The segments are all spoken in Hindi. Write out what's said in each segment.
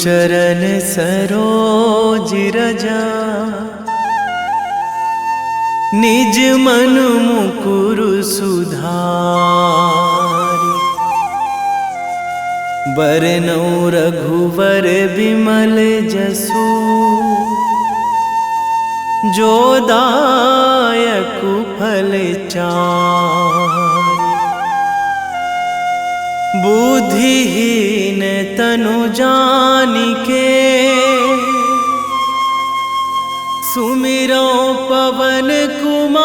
चरण सरोज रजा, निज मन मुकुर सुधारि। बरनौ रघुवर बिमल जसु, जो दायक फल चारि। बुद्धिहीन तनु जानिके, सुमिरो पवन कुमार।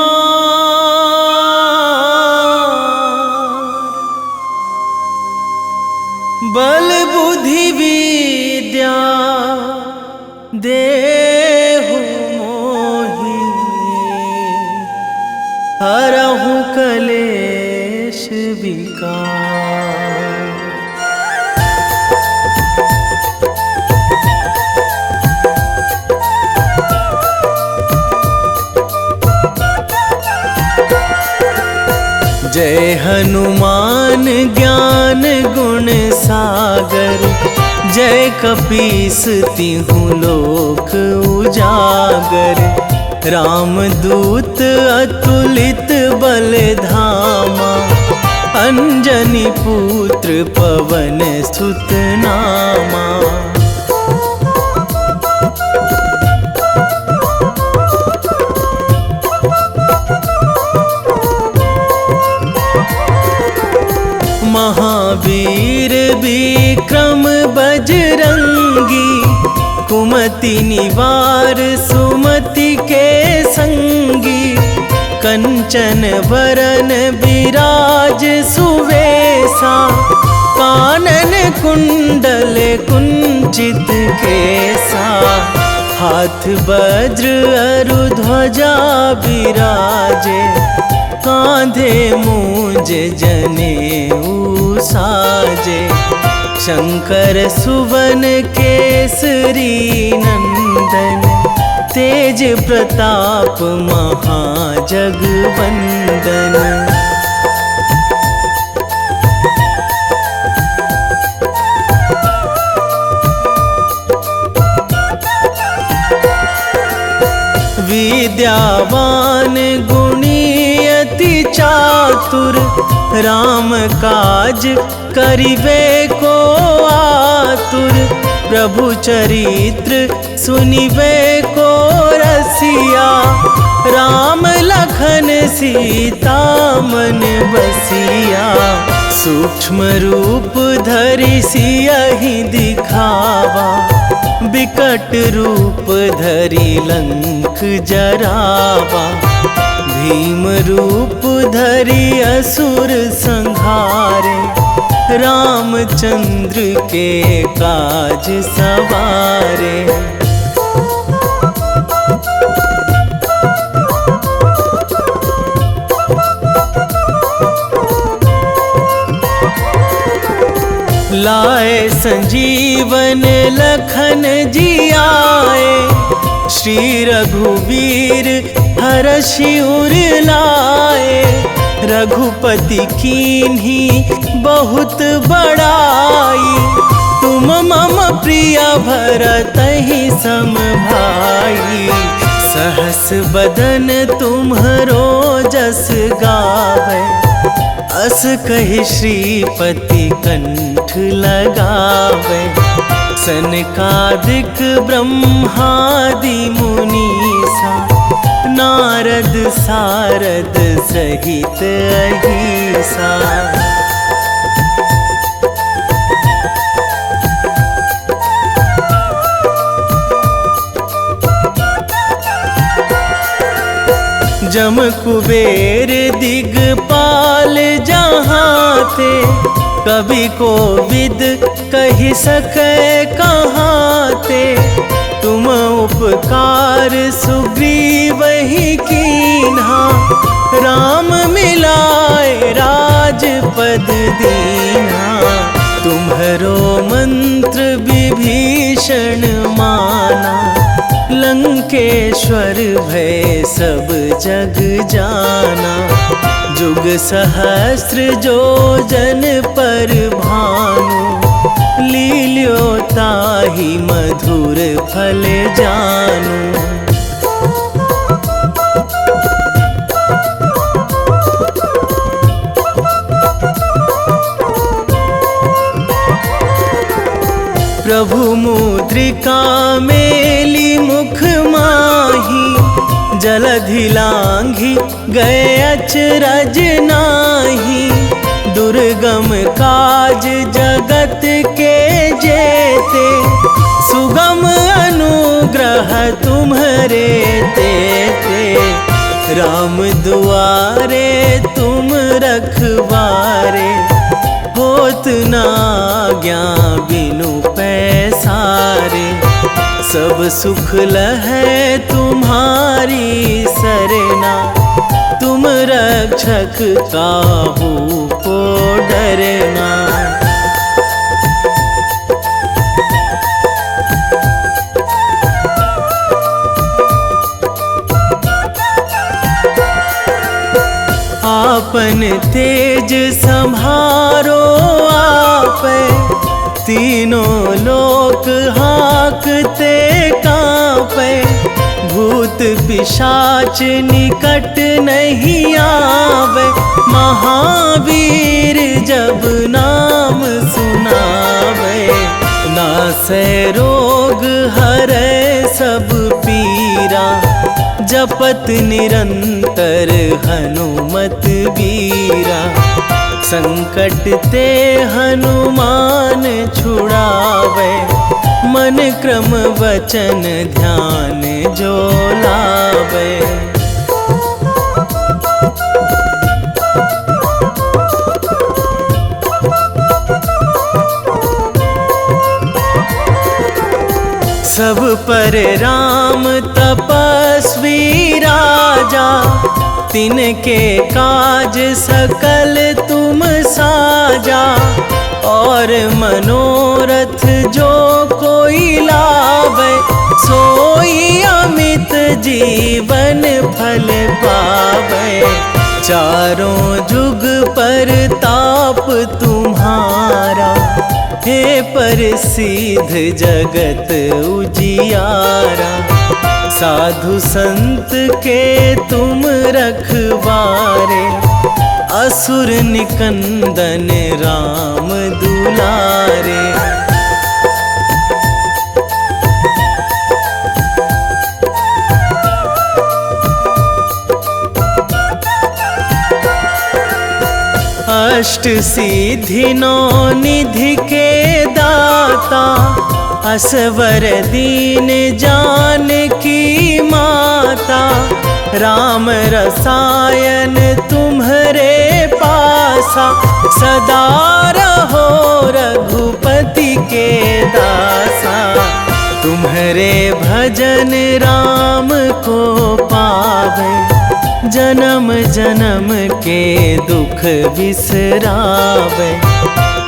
बल बुद्धि विद्या देहु मोहि, हरहु कलेश विकार। जय हनुमान ज्ञान गुण सागर, जय कपीस तिहुँ लोक उजागर। रामदूत अतुलित बल धामा, अंजनी पुत्र पवन सुत नामा। महावीर विक्रम बजरंगी, कुमति निवार सुमति के संगी। कंचन वरन विराज सुवेशा, कानन कुंडल कुंचित केसा। हाथ वज्र अरु ध्वजा बिराजे, कांधे मूंज जनेऊ साजे। शंकर सुवन केसरी नंदन, तेज प्रताप महाजगवंदन। विद्यावान गुणी अति चातुर, राम काज करिबे को आतुर। प्रभु चरित्र सुनिबे को रसिया, राम लखन सीता मन बसिया। सूक्ष्म रूप धरि सियहि दिखावा, बिकट रूप धरि लंक जरावा। भीम रूप धरि असुर संहारे, रामचंद्र के काज सवारे। लाए संजीवन लखन जियाए, श्री रघुवीर हरषि उर लाए। रघुपति कीन्ही बहुत बड़ाई, तुम मम प्रिय भरतहि सम भाई। सहस बदन तुम्हरो जस गावै, अस कहि श्रीपति कंठ लगावै। सनकादिक ब्रह्मादि मुनीसा, नारद सारद सहित अहिसा। जम कुबेर दिगपाल जहाँ थे, कवि कोविद कहि सकै कहाँ ते। तुम उपकार सुग्रीवहि कीन्हा, राम मिलाए राजपद दीन्हा। तुम्हरो मंत्र विभीषण माना, लंकेश्वर भय सब जग जाना। जुग सहस्र जो जन पर भानु, लील्यो ताहि मधुर फल जानू। प्रभु मुद्रिका मेली मुख माही, जलधि लांघी गए अचरज नाही। दुर्गम काज जगत के जेते, सुगम अनुग्रह तुम्हरे तेते। राम दुआरे तुम रखवारे, होत ना आज्ञा बिनु पैसारे। सब सुख लहै तुम्हारी सरना, तुम रक्षक काहू को डरना। आपन तेज संभारो आपै, तीनों लोक हाकते कांपै। भूत पिशाच निकट नहीं आवे, महावीर जब नाम सुनावे। नासै रोग हरै सब पीरा, जपत निरंतर हनुमत बीरा। संकट ते हनुमान छुड़ावे, मन क्रम वचन ध्यान जो लावे। सब पर राम तपस्वी राजा, तिनके काज सकल तुम साजा। और मनोरथ जो कोई लावे, सोई अमित जीवन फल पावे। चारों जुग पर ताप तुम्हारा, हे प्रसिद्ध जगत उजियारा। साधु संत के तुम रखवारे, असुर निकंदन राम दुलारे। अष्ट सिद्धि नौ निधि के दाता, असवर दीन जानकी माता। राम रसायन तुम्हरे पासा, सदा रहो रघुपति के दासा। तुम्हरे भजन राम को पावे, जन्म जन्म के दुख बिसरावे।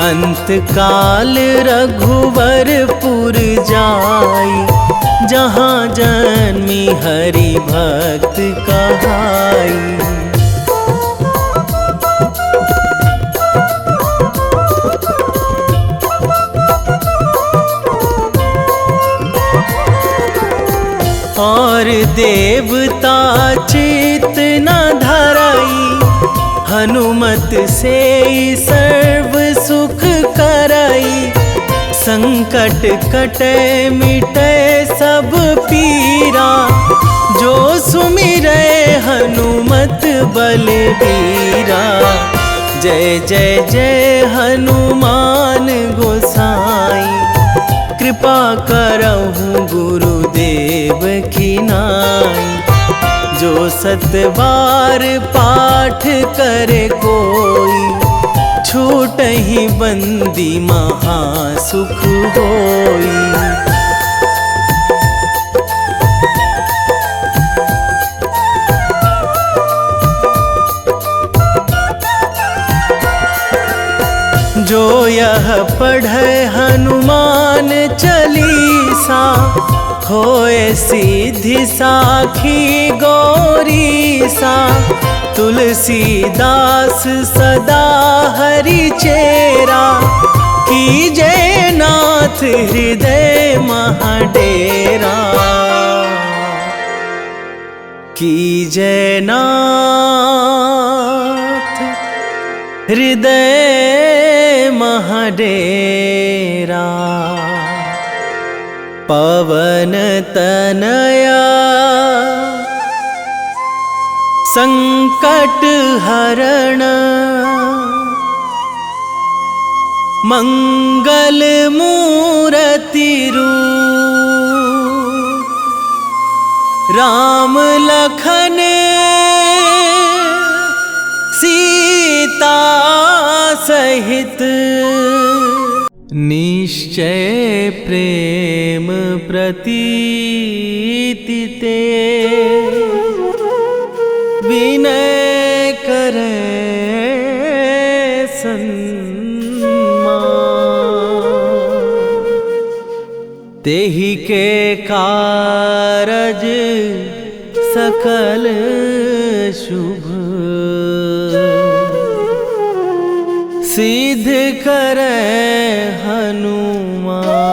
अंत काल रघुवरपुर जाई, जहाँ जन्मी हरि भक्त कहाई। और देवता चित न धराई, हनुमत से सर्व सुख कराई। संकट कटे मिटे सब पीरा, जो सुमिरै हनुमत बलबीरा। जय जय जय हनुमान गोसाई, कृपा करहु गुरुदेव की नाई। जो सतबार पाठ करे कोई, छूटहि बंदी महासुख होई। जो यह पढ़े हनुमान चालीसा, होए सिद्धि साखी गौरीसा। तुलसीदास सदा हरि चेरा, कीजे नाथ हृदय महाडेरा, कीजे नाथ हृदय महाडेरा। पवन तनया संकट हरण, मंगल मूर्ति रूप, राम लखन सीता सहित, निश्चय प्रेम प्रतीति ते, विनय करे सन्मान। तेहि के कारज सकल शुभ, सिद्ध करे हनुमान।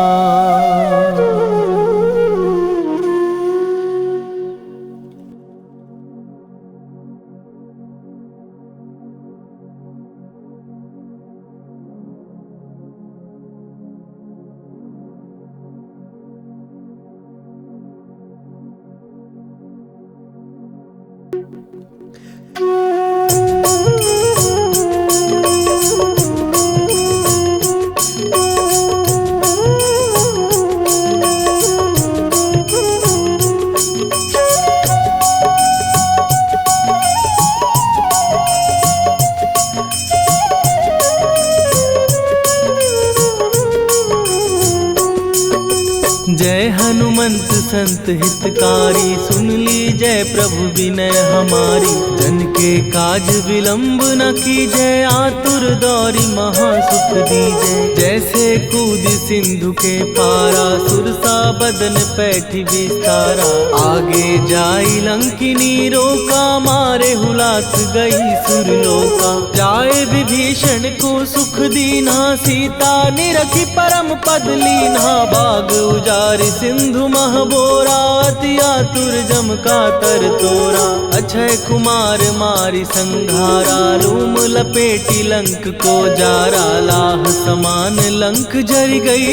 जय हनुमंत संत हितकारी, सुन ली जय प्रभु विनय हमारी। जन के काज विलंब न कीजय, आतुर दौरी महासुख दीजय। जैसे कूद सिंधु के पारा, सुरसा बदन पैठी विस्तारा। आगे जाई लंकिनी रोका, मारे हुलाक गई सुरलोका। जाए विभीषण को सुख दीना, सीता निरखी परम पद लीना। बाग उजारि सिंधु महबोरा, अति आतुर जम का तर तोरा। अक्षय कुमार मारी संघारा, रूम लपेटी लंक को जारा। लाह समान लंक जर गई,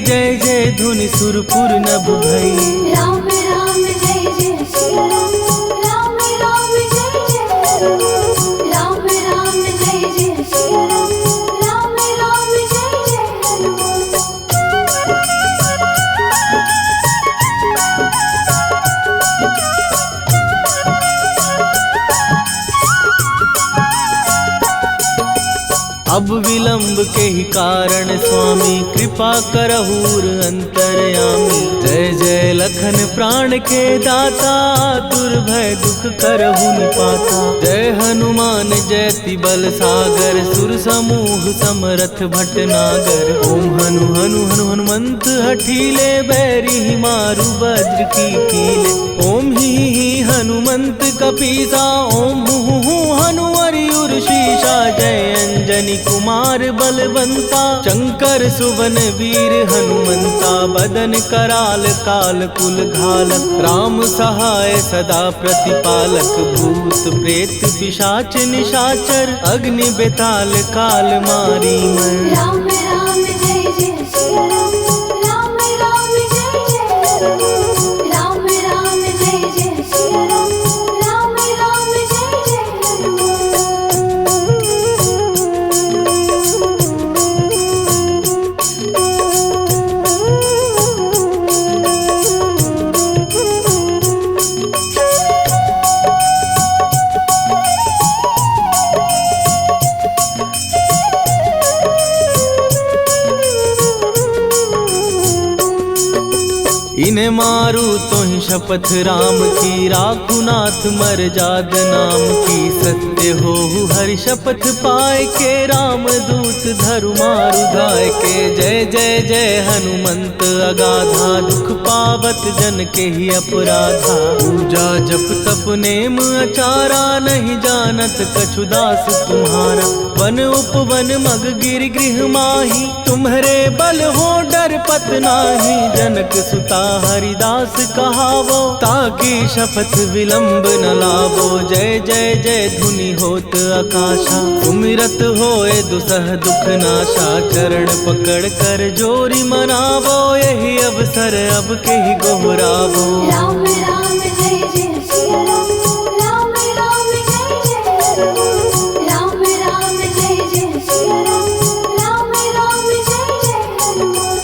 जय जय धुनि सुरपुर नभ भई। राम राम जय जय श्री राम, राम राम जय जय हनुमान। राम राम जय जय श्री राम, राम राम जय जय हनुमान। अब विलंब के ही कारण स्वामी, कृपा करहूर अंतरयामी। जय जय लखन प्राण के दाता, दुर्भय दुख करहु निपाता। जय हनुमान जयति बल सागर, सुर समूह समरथ भटनागर। ओम हनु हनु हनु हनुमंत हठीले, बैरी मारु वज्र की कीले। ओम ही हनुमंत कपीसा, ओम हूँ हनुमरि उर्शीषा। जय अंजनी कुमार बलवंता, शंकर सुवन वीर हनुमंता। बदन कराल काल कुल घालक, राम सहाय सदा प्रतिपालक। भूत प्रेत पिशाच निशाचर, अग्नि बेताल काल मारी मर। राम राम जय जय श्री राम, राम राम जय जय हनुमान। राम राम जय जय श्री राम, राम राम जय जय हनुमान। मैं मारू तो ही शपथ राम की, राखू नाथ मर्याद नाम की। सत्य हो हरि शपथ पाए के, राम दूत धरु मारु धाय के। जय जय जय हनुमंत अगाधा, दुख पावत जन के ही अपराधा। पूजा जप तप नेम अचारा, नहीं जानत कछु दास तुम्हारा। वन उपवन मग गिर गृह माही, तुम्हारे बल हो डर पत नाही। जनक सुता हरिदास कहावो, ताकि शपथ विलंब न लावो। जय जय जय धुनि होत आकाशा, सुमिरत होए दुसह दुख नाशा। चरण पकड़ कर जोरी मनावो, यही अवसर अब के ही गोहरावो। राम राम जय जय सिया राम, राम राम जय जय हनुमान। राम राम जय जय सिया राम, राम राम जय जय हनुमान।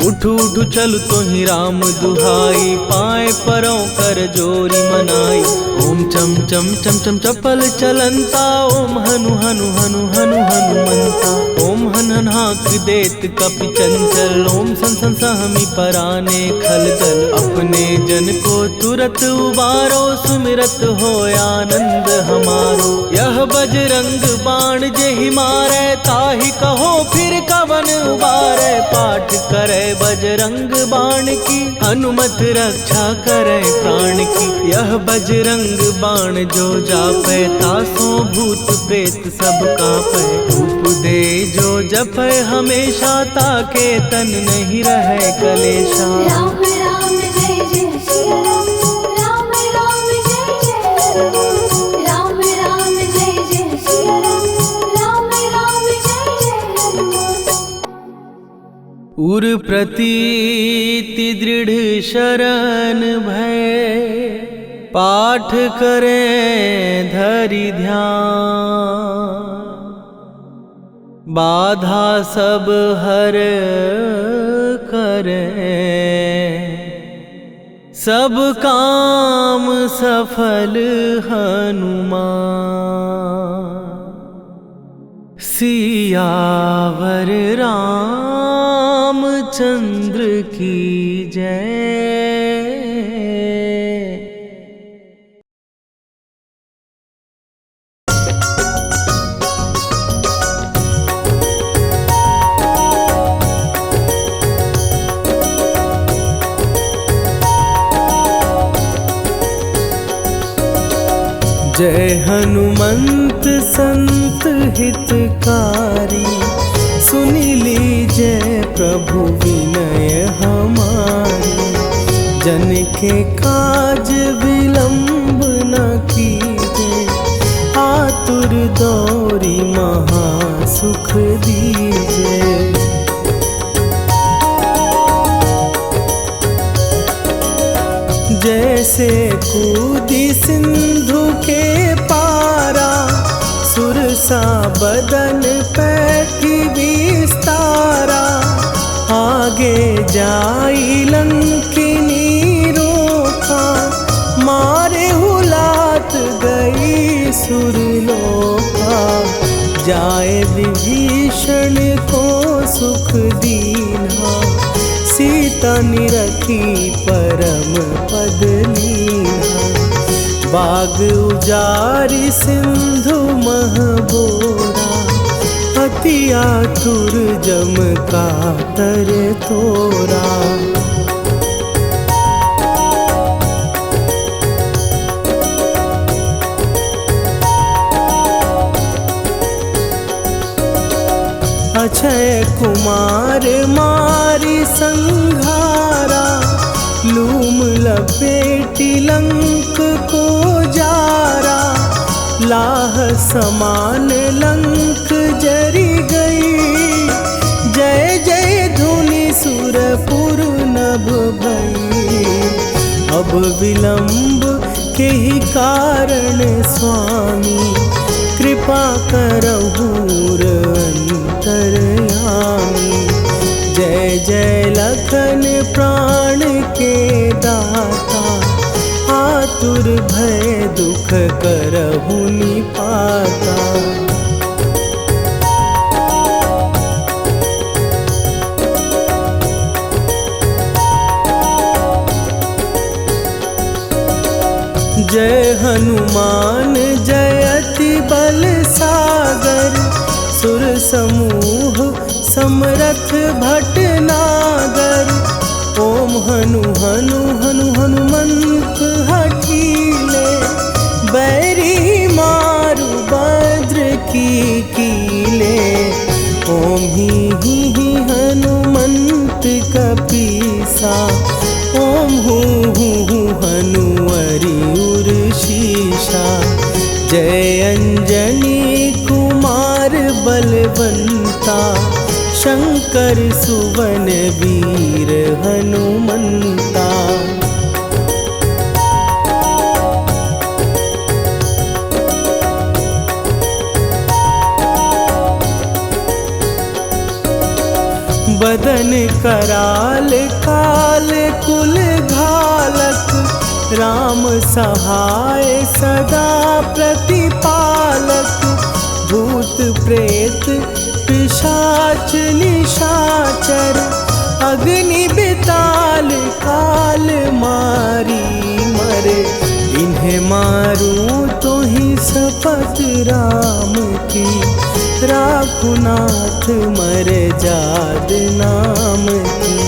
उठ उठ चल तो ही राम दुहाई, पाए परों कर जोरी मनाई। ओम चम चम चम चम चपल चलंता, ओम हनु हनु हनु हनु हनुमंता। ओम हन हन हाक देत कपि चंचल, ओम सन सन सहमी पराने खलदल। अपने जन को तुरत उबारो, सुमिरत हो आनंद हमारो। यह बजरंग बाण जेहि मारे, ताहि कहो फिर कवन उबारे। पाठ करे बजरंग बाण की, हनुमत रक्षा करे प्राण की। यह बजरंग बाण जो जापै, तासो भूत प्रेत सब कापै। धूप दे जो जपै हमेशा, ताके तन नहीं रहे कलेशा। राम राम जय जय सिया राम, राम राम जय जय हनुमान। राम राम जय जय सिया राम, राम राम जय जय हनुमान। उर प्रतीति दृढ़ शरण भय, पाठ करें धरि ध्यान। बाधा सब हर करें, सब काम सफल हनुमान। सियावर रामचंद्र की जय। जय हनुमंत संत हितकारी, सुनि लीजय प्रभु विनय हमारी। जन के काज विलंब न कीजे, आतुर दौरी महा सुख दीजे। जैसे कूदी सिंधु के पारा, सुरसा बदन पैठी विस्तारा। आगे जाई लंकिनी रोका, मारे हुलात गई सुरलोका। जाए विभीषण को सुख दीना, सीता निरखी परम पद लीना। बाग उजारि सिंधु महबोरा, अति आतुर जम कातर तोरा। अक्षय कुमार मारी संघारा, लूम लपेटी लंक को जारा। लाह समान लंक जरी गई, जय जय धुनि सुरपुर नभ भई। अब विलंब के ही कारण स्वामी, कृपा करहु अंतरयामी। जय जय लखन प्राण के दाता, आतुर भय दुख करहु निपाता। जय हनुमान जयति बल सागर, सुर समूह समरथ भटनागर। ओम हनु हनु हनु हनुमंत हठीले, बैरी मारु भद्र की कीले। ओम ही हनुमंत कपीसा, ओम हूँ हनुमरि उर शीशा। जय अंजनी कुमार बलवंता, शंकर सुवन वीर हनुमंता। बदन कराल काल कुल घालक, राम सहाय सदा प्रतिपालक। भूत प्रेत पिशाच निशाचर, अग्नि बिताल काल मारी मरे। इन्हें मारूं तो ही शपथ राम की, राखुनाथ मर जाद नाम की।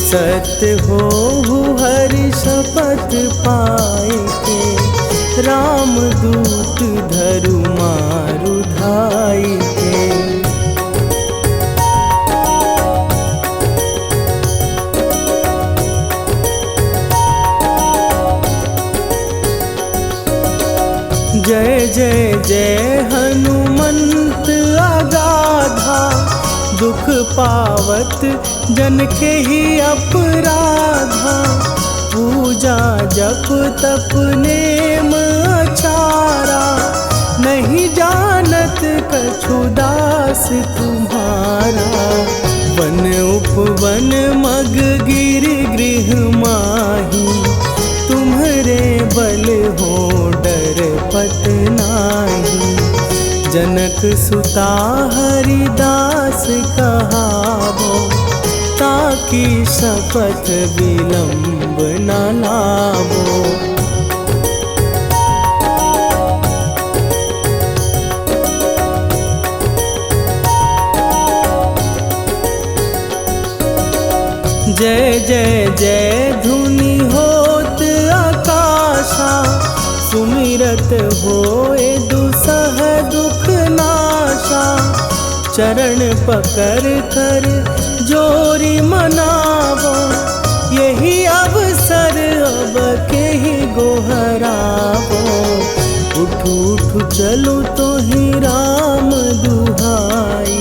सत्य हो हरि शपथ पाए के, राम दूत धरु मारु धाई के। जय जय जय हनुमंत अगाधा, दुख पावत जन के ही अपराधा। पूजा जप तप नेम आचारा, नहीं जानत कछु दास तुम्हारा। वन उपवन मग गिर गृह माही, तुम्हरे बल हो डर पत नाही। जनक सुता हरिदास कहावो, ताकि शपथ विलंब न लावो। जय जय जय धुनि होत आकाशा, सुमिरत होए दुसह दुख नाशा। चरण पकड़ कर जोरी मनावो, यही अवसर अब के ही गोहरावो। उठू उठू चलो तो ही राम दुहाई,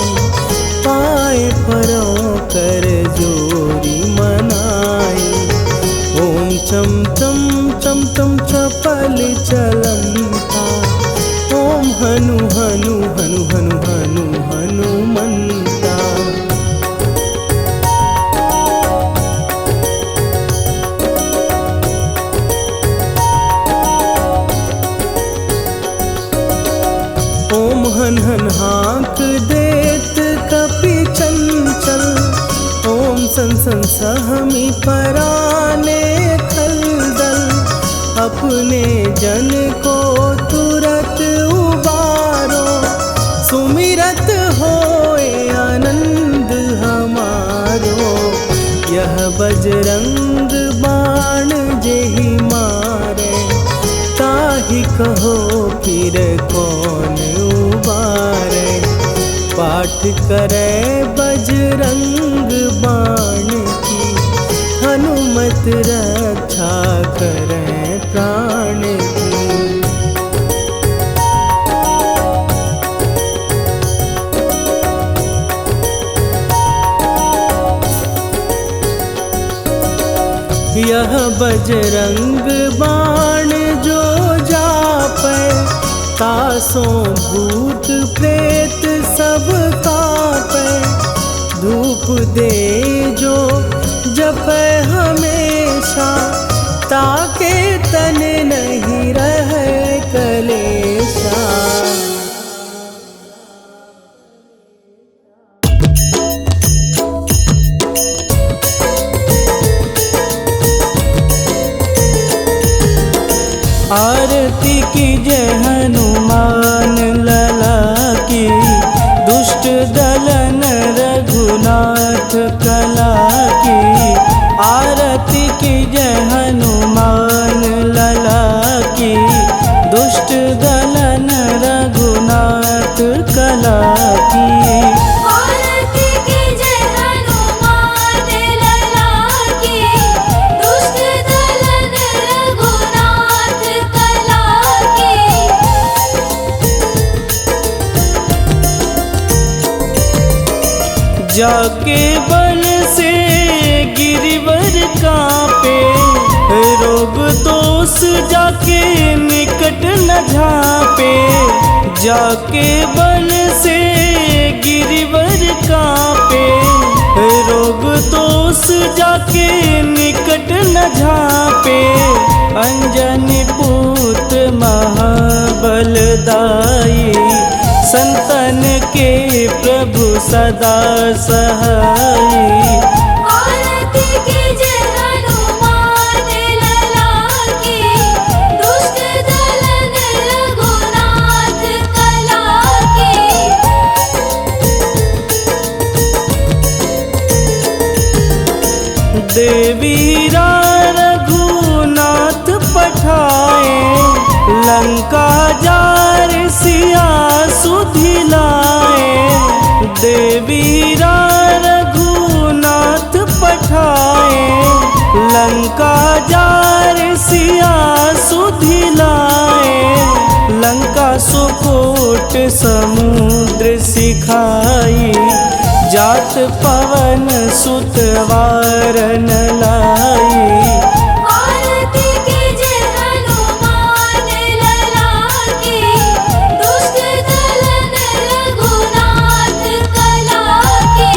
पाए परों कर जोरी मनाई। ओम चम चम चम चम चपल चलंता, ओम हनु हनु हनु हनु हनु हनुमंता। ओम हन हन हाँक देत कपि चंचल, ओम सन सन सहमी पराने खलदल। अपने जन को तुरत उबारो, सुमिरत होए आनंद हमारो। यह बजरंग बाण जेहि मारे, ताहि कहो फिर कौन उबारे। पाठ करे बजरंग बाण की, हनुमत रक्षा करे प्राण की। यह बजरंग बाण जो जापै, तासों भूत प्रेत सब कापै। धूप दे जो जपै हमेशा, ताके तन जय हनुमान लला की, दुष्ट दलन रघुनाथ कला की। आरती की जय हनुमान लला की, दुष्ट दलन रघुनाथ कला की। आरती की जय हनुमान लला की, दुष्ट दलन रघुनाथ कला की। जाके बल से गिरिवर कांपे, रोग दोष जाके निकट न झांपे। जाके बल से गिरिवर कांपे, रोग दोष जाके निकट न झांपे। अंजनी पुत्र महाबलदाई, संतन के प्रभु सदा सहाई। आरती की जय हनुमान लला की, दुष्ट दलन रघुनाथ कला की। देवीरा रघुनाथ पठाए, लंका जार सिया सुधिलाए। देवीरा रघुनाथ पठाए, लंका जार सिया सुधिलाए। लंका सुकोट समुद्र सिखाई, जात पवन सुत वारन लाई। आरती की जय हनुमान लला की, दुष्ट दलन रघुनाथ कला की।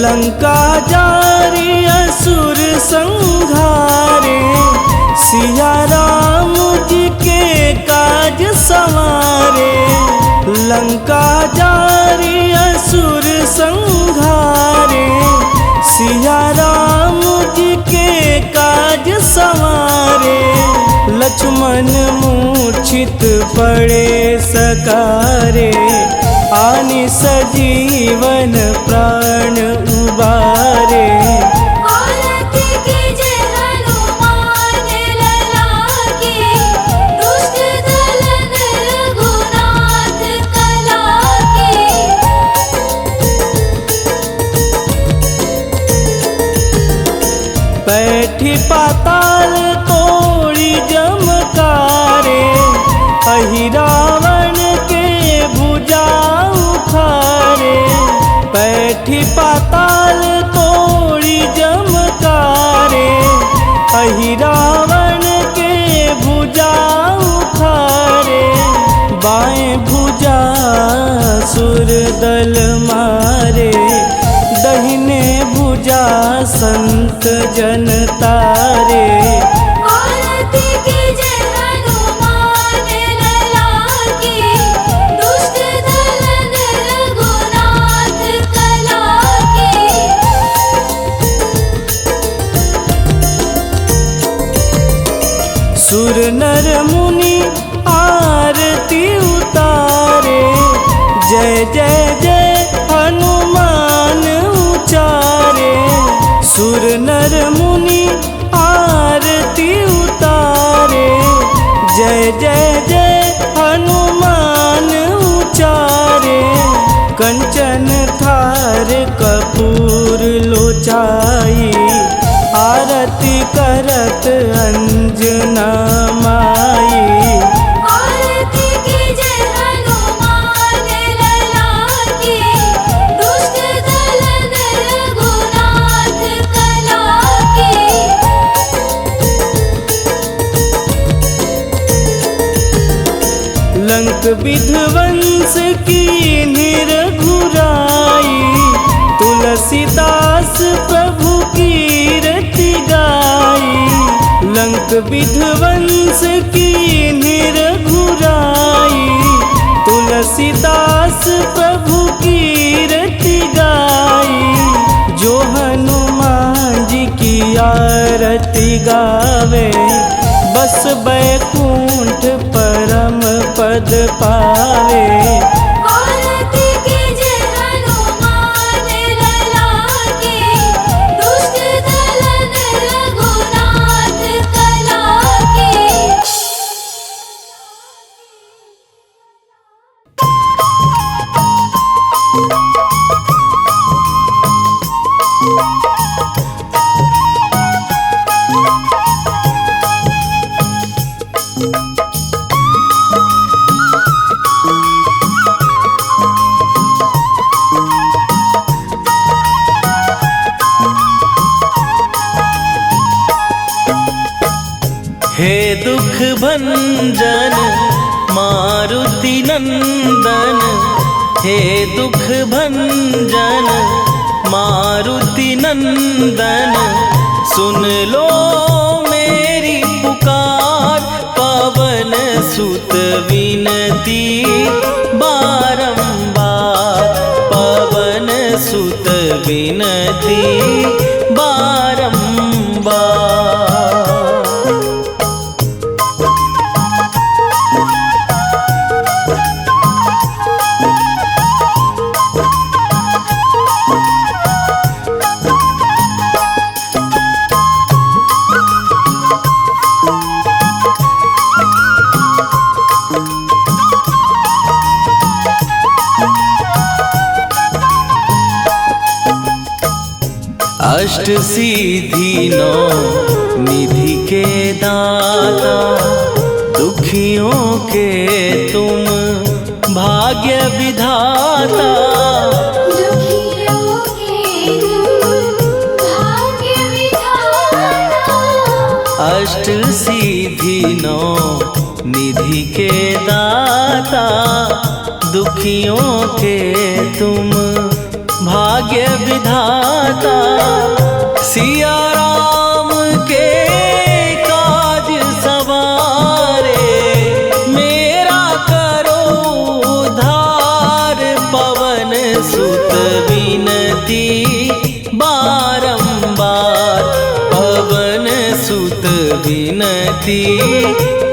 लंका जारी असुर संघारे, सिया राम जी के काज संवारे। लंका जारी असुर संघारे, सिया राम जी के काज संवारे। लक्ष्मण मूर्छित पड़े सकारे, आनि सजीवन प्राण उबारे। आरती की जय हनुमान लला की, दुष्ट दलन रघुनाथ कला की। बैठी पाताल तोड़ी जमकारे, अहि रावण के भुजा उखारे। बैठी पाताल तोड़ी जमकारे, अहि रावण के भुजा उखारे। बाएं भुजा सुर दल मारे, दहिने भुजा संत जन तारे। आरती की जय हनुमान लला की, दुष्ट दलन रघुनाथ कला की। सुर नर मुनि आरती उतारे, जय जय जय हनुमान उचारे। सुर नर मुनि आरती उतारे, जय जय जय हनुमान उचारे। कंचन थार कपूर लोचाई, आरती करत अंजना माई। आरती की जय हनुमान लला की, दुष्ट दलन रघुनाथ कला की। लंक विध्वंस की निरघुराई, तुलसीदास प्रभु कीरति गाई। लंक विध्वंस की निरघुराई, तुलसीदास प्रभु कीरति गाई। जो हनुमान जी की आरती गावे, बस बैकुंठ परम पद पावे। आरती कीजे हनुमान लला की, दुष्ट दलन रघुनाथ कला की। हे दुख भंजन मारुति नंदन, हे दुख भंजन मारुति नंदन, सुन लो मेरी पुकार। पवन सुत विनती बारंबार, पवन सुत विनती बारंबार। अष्ट सिद्धि नौ निधि के दाता, दुखियों के तुम भाग्य विधाता। दुखियों के तुम भाग्य विधाता। अष्ट सिद्धि नौ निधि के दाता, दुखियों के तुम भाग्य विधाता। सिया राम के काज सवारे, मेरा करो उद्धार। पवन सुत विनती बारंबार, पवन सुत विनती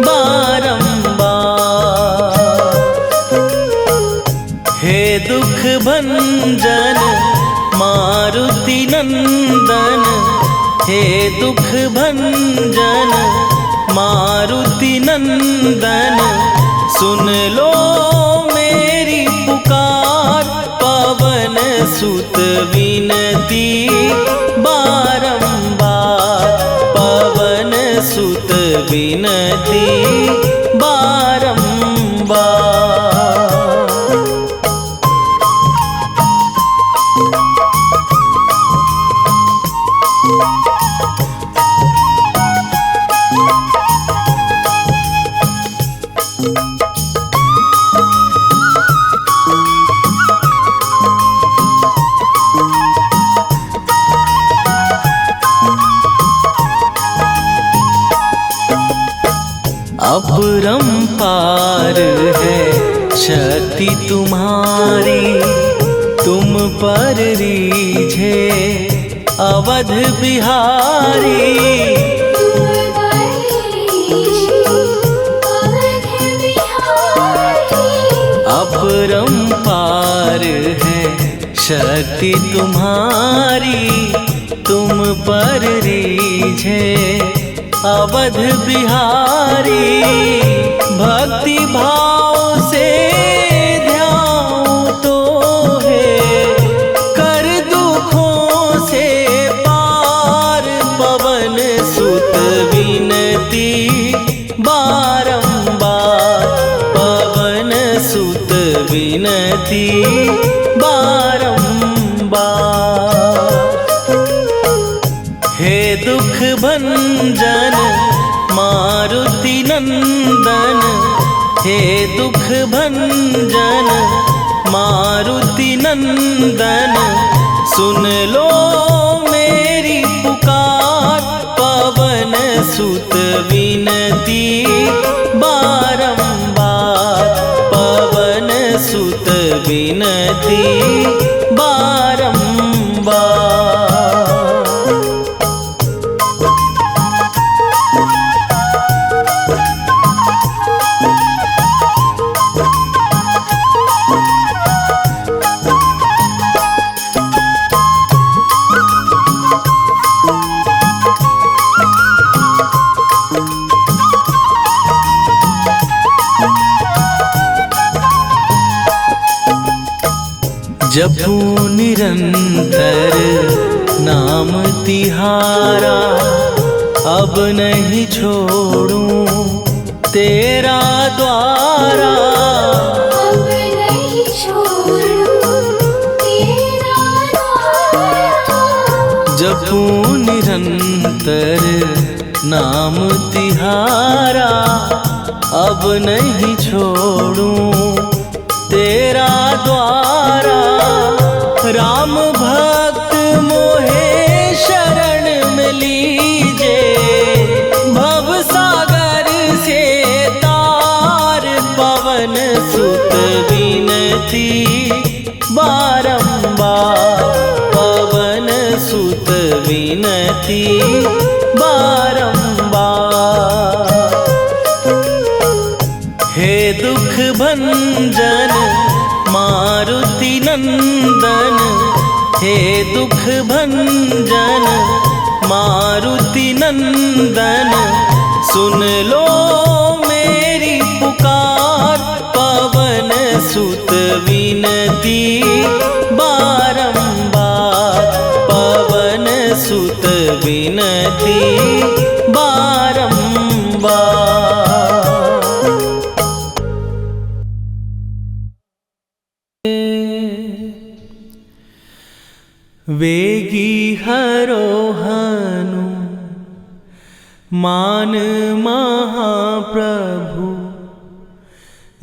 बारंबार। हे दुख भंजन मारुति नंदन, हे दुख भंजन मारुति नंदन, सुन लो मेरी पुकार। पवन सुत विनती बारंबार, पवन सुत विनती बारंबार। अपरंपार है शक्ति तुम्हारी, तुम पर रीझे अवध बिहारी। तुम बरीशी अवध बिहारी। अपरंपार है शक्ति तुम्हारी, तुम पर रीझे अवध बिहारी। भक्ति भाव से ध्याऊं तो है, कर दुखों से पार। पवन सुत विनती बारंबार, पवन सुत विनती बारंबार। हे दुख भंजन मारुति नंदन, हे दुख भंजन मारुति नंदन, सुन लो मेरी पुकार। पवन सुत विनती बारंबार, पवन सुत विनती बारंबार। जपू निरंतर नाम तिहारा, अब नहीं छोड़ूं तेरा द्वारा। अब नहीं छोड़ूं तेरा द्वारा। जपू निरंतर नाम तिहारा, अब नहीं छोड़ूं तेरा द्वारा। राम भक्त मोहे शरण में लीजे, भव सागर से तार पवन सुत विनती बारंबार। पवन सुत विनती बारंबार। हे दुख भंजन मारुति नंदन, हे दुख भंजन मारुति नंदन, सुन लो मेरी पुकार। पवन सुत विनती बारंबार। पवन सुत विनती बारंबार। वेगी हरोहनु मान महाप्रभु,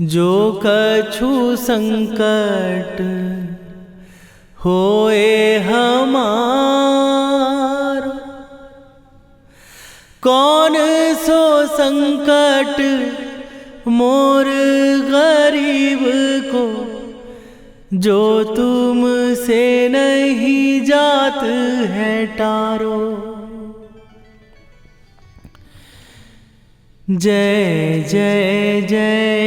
जो कछु संकट होए हमारो। कौन सो संकट मोर गरीब को, जो तुमसे नहीं जात है टारो। जय जय जय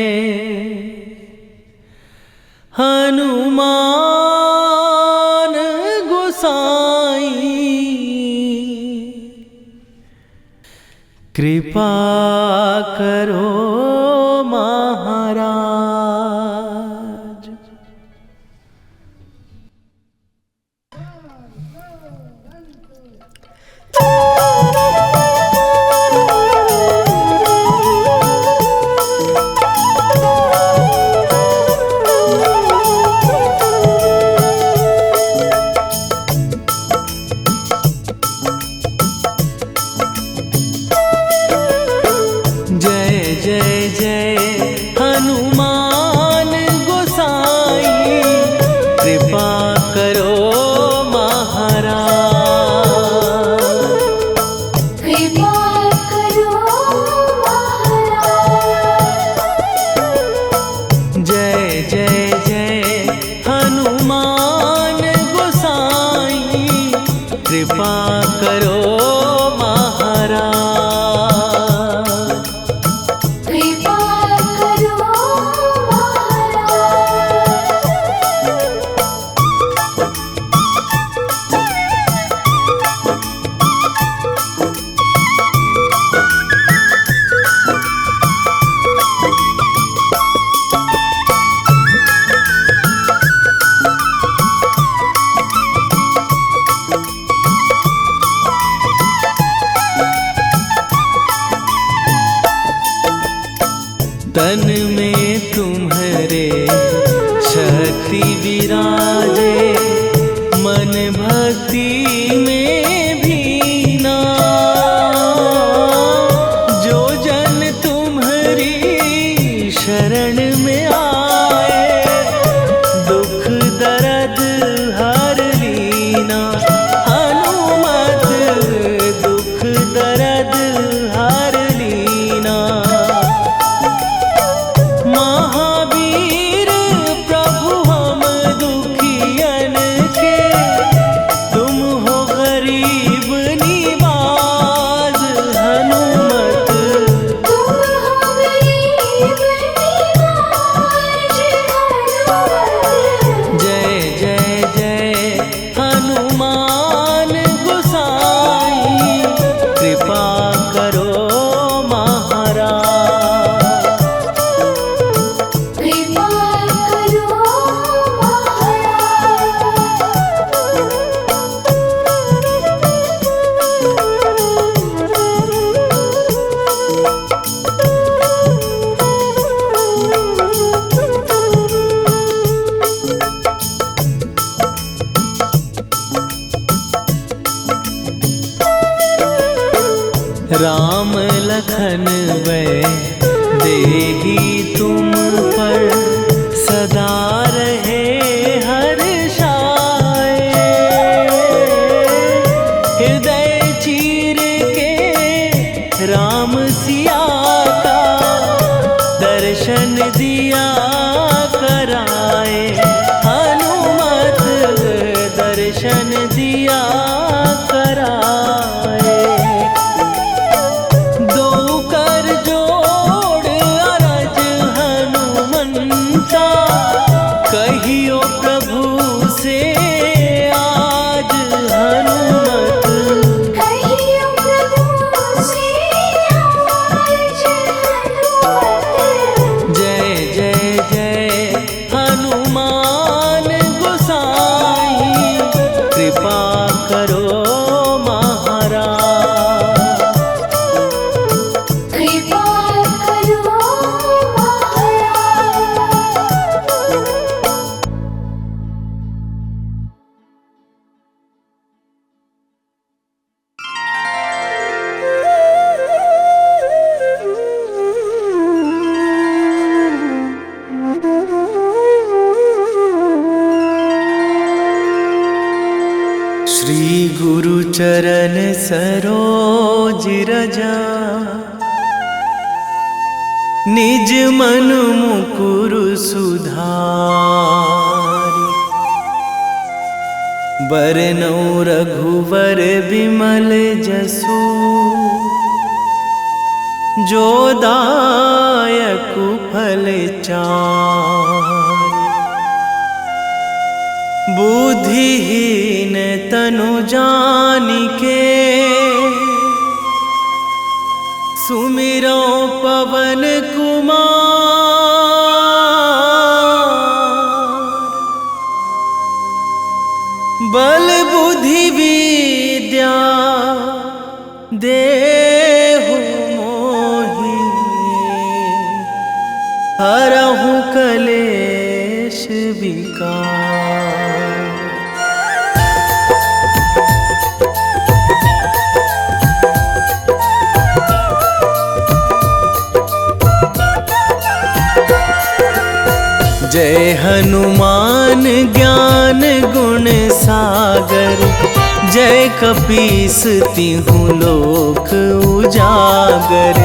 हनुमान गोसाई, कृपा करो महाराज। कृपा करो महाराज। कृपा करो तन में तुम्हारे शक्ति विराजे, मन भक्ति में भीना। जो जन तुम्हारी शरण में आए, दुख दर्द हर लीना। हनुमत दुख दर्द हर लीना। महावीर प्रभु हम दुखी राम लखन वै देही तुम पर सदा रहे हर्षाए। हृदय चीर के राम सिया का दर्शन दिया कराए। हनुमत दर्शन दिया कराए। दो कर जोड़ अरज हनुमंता, कहियो प्रभु से आज हनुमत। कहियो प्रभु से आज हनुमत। जय जय जय हनुमान गोसाई, कृपा करो महाराज। कृपा करो महाराज। श्री गुरु चरण सरोज रजा, निज मन मुकुर सुधारि। बरनउँ रघुवर बिमल जसु, जो दायकु फल चारि। बुद्धिहीन तनु जानिके, सुमिरो पवन कुमार। बल बुद्धि विद्या देहु मोहि, हरहु कलेश विकार। जय हनुमान ज्ञान गुण सागर, जय कपीस तिहु लोक उजागर।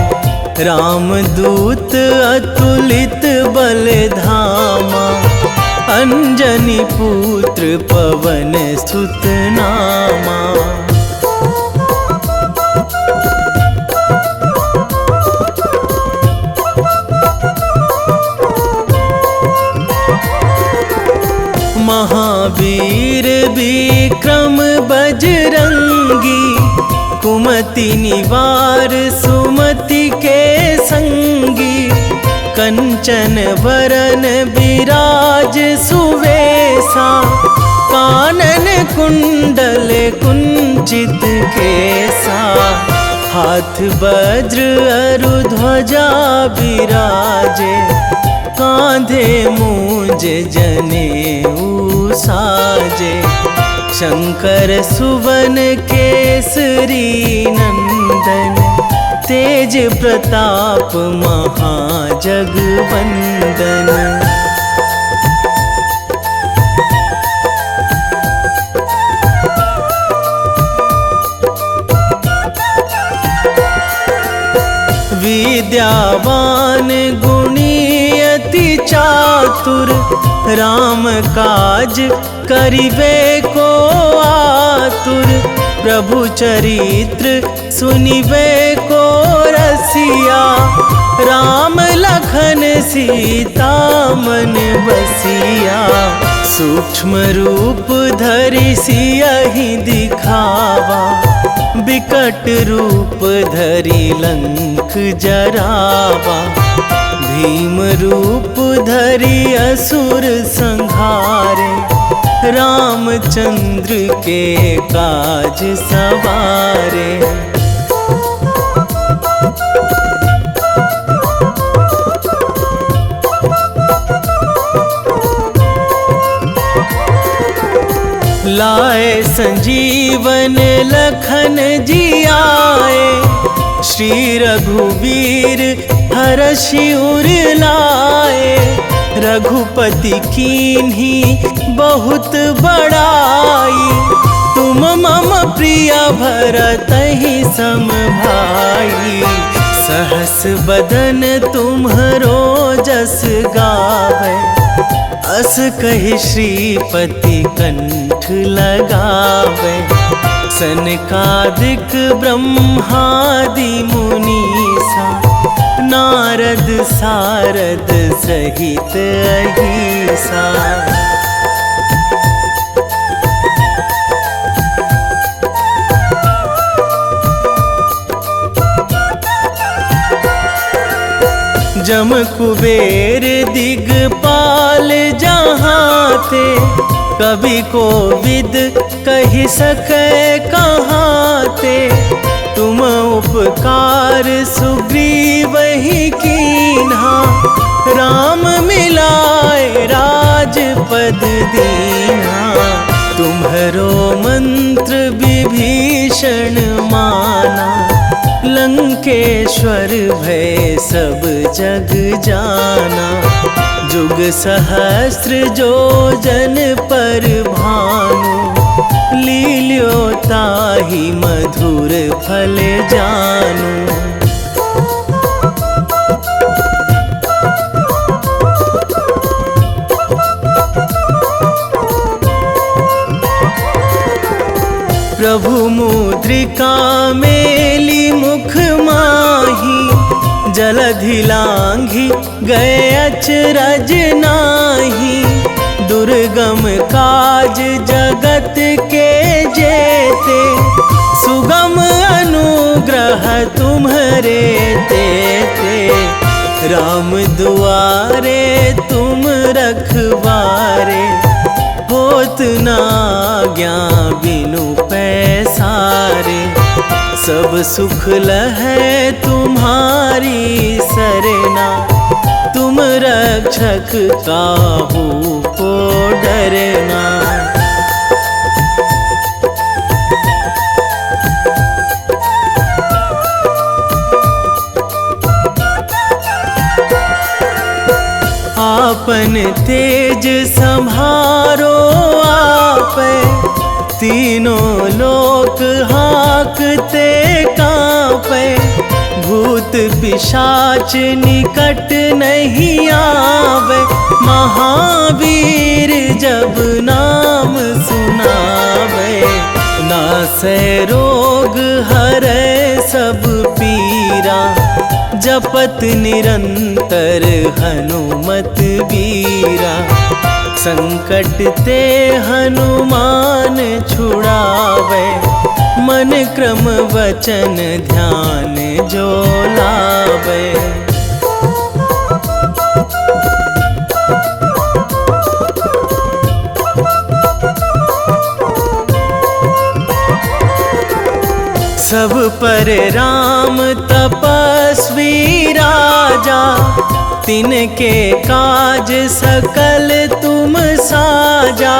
रामदूत अतुलित बल धामा, अंजनी पुत्र पवन सुत नामा। महावीर विक्रम बजरंगी, कुमति निवार सुमति के संगी। कंचन वरन विराज सुवेशा, कानन कुंडल कुंचित केसा। हाथ वज्र अरु ध्वजा विराजे, कांधे मूंज जनेऊ साजे। शंकर सुवन केसरी नंदन, तेज प्रताप महाजगवंदन। विद्यावान गुणी अति चातुर, राम काज करिबे को आतुर। प्रभु चरित्र सुनिबे को रसिया, राम लखन सीता मन बसिया। सूक्ष्म रूप धरि सियहि दिखावा, विकट रूप धरि लंक जरावा। भीम रूप धरि असुर संहारे, रामचंद्र के काज सवारे। लाए संजीवन लखन जी आए, श्री रघुवीर हरषि उर लाए, रघुपति कीन्ही बहुत बड़ाई। तुम मम प्रिय भरतहि सम भाई, सहस बदन तुम्हरो जस गावै। अस कहि श्रीपति कंठ लगावै, सनकादिक ब्रह्मादि मुनीसा, नारद सारद सहित अहिसा। जम कुबेर दिगपाल जहाँ थे, कवि कोविद कहि सकै कहाँ ते। तुम उपकार सुग्रीवहि कीन्हा, राम मिलाए राजपद दीन्हा। तुम्हरो मंत्र विभीषण माना, लंकेश्वर भय सब जग जाना। जुग सहस्त्र जो जन पर भानु, लील्यो ताहि मधुर फल जानु। प्रभु मुद्रिका मेली मुख माही, जलधि लांघि गए अचरज नाही। दुर्गम काज जगत के जेते, सुगम अनुग्रह तुम्हरे तेते। राम दुआरे तुम रखवारे, होत न आज्ञा बिनु पैसारे। सब सुख लहै तुम्हारी सरना, तुम रक्षक काहू को डरना। आपन तेज संभारो आपै, तीनों लोक हाकते कांपै। भूत पिशाच निकट नहीं आवे, महावीर जब नाम सुनावे। नासै रोग हरै सब पीरा, जपत निरंतर हनुमत बीरा। संकट ते हनुमान छुड़ावे, मन क्रम वचन ध्यान जो लावे। सब पर राम तपस्वी राजा, तिनके काज सकल तुम साजा।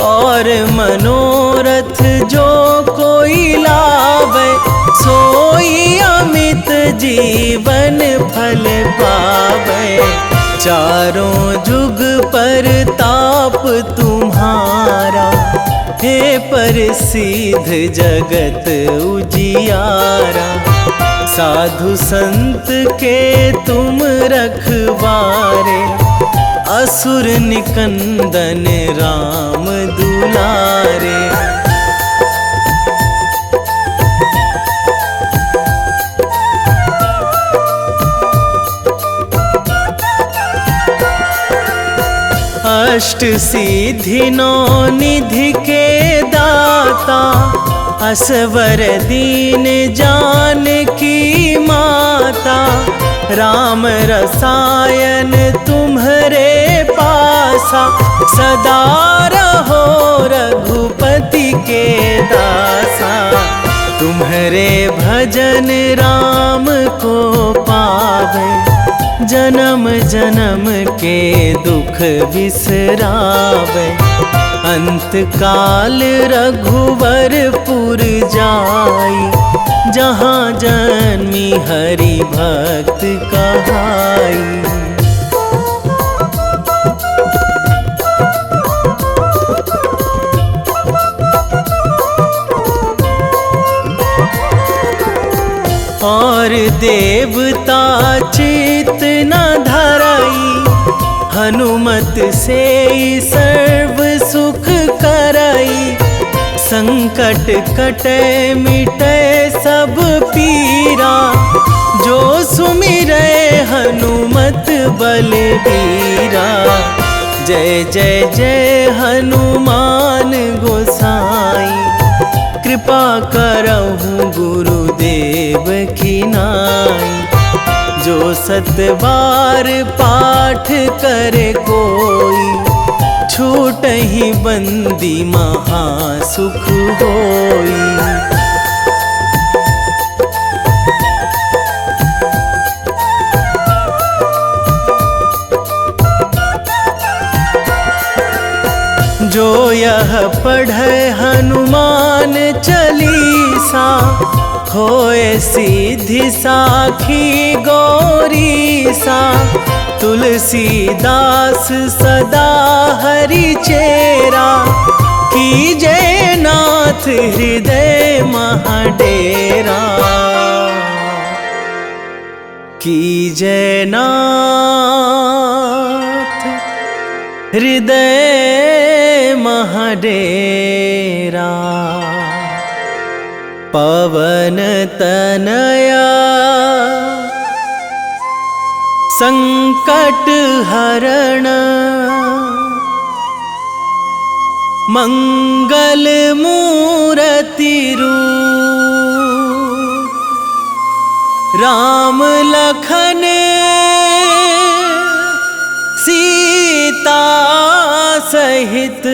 और मनोरथ जो कोई लावे, सोई अमित जीवन फल पावे। चारों जुग पर ताप तुम्हारा, हे प्रसिद्ध जगत उजियारा। साधु संत के तुम रखवारे, असुर निकंदन राम दुलारे। अष्ट सिद्धि नौ निधि के दाता, असवर दीन जानकी माता। राम रसायन तुम्हरे पासा, सदा रहो रघुपति के दासा। तुम्हरे भजन राम को पावे, जन्म जन्म के दुख बिसरावे। अंत काल रघुवरपुर जाई, जहाँ जन्मी हरि भक्त कहाई। और देवता चित न धराई, हनुमत से सर्व सुख कराई। संकट कटे मिटे सब पीरा, जो सुमिरै हनुमत बलबीरा। जय जय जय हनुमान गोसाई, कृपा करहु गुरुदेव की नाई। जो सतबार पाठ करे कोई, छूटहि बंदी महासुख होई। जो यह पढ़े हनुमान चालीसा, होए सिद्धि साखी गौरीसा। तुलसीदास सदा हरि चेरा, कीजे नाथ हृदय महाडेरा। कीजे नाथ हृदय महाडेरा। पवन तनया संकट हरण, मंगल मूरति रूप। राम लखन सीता सहित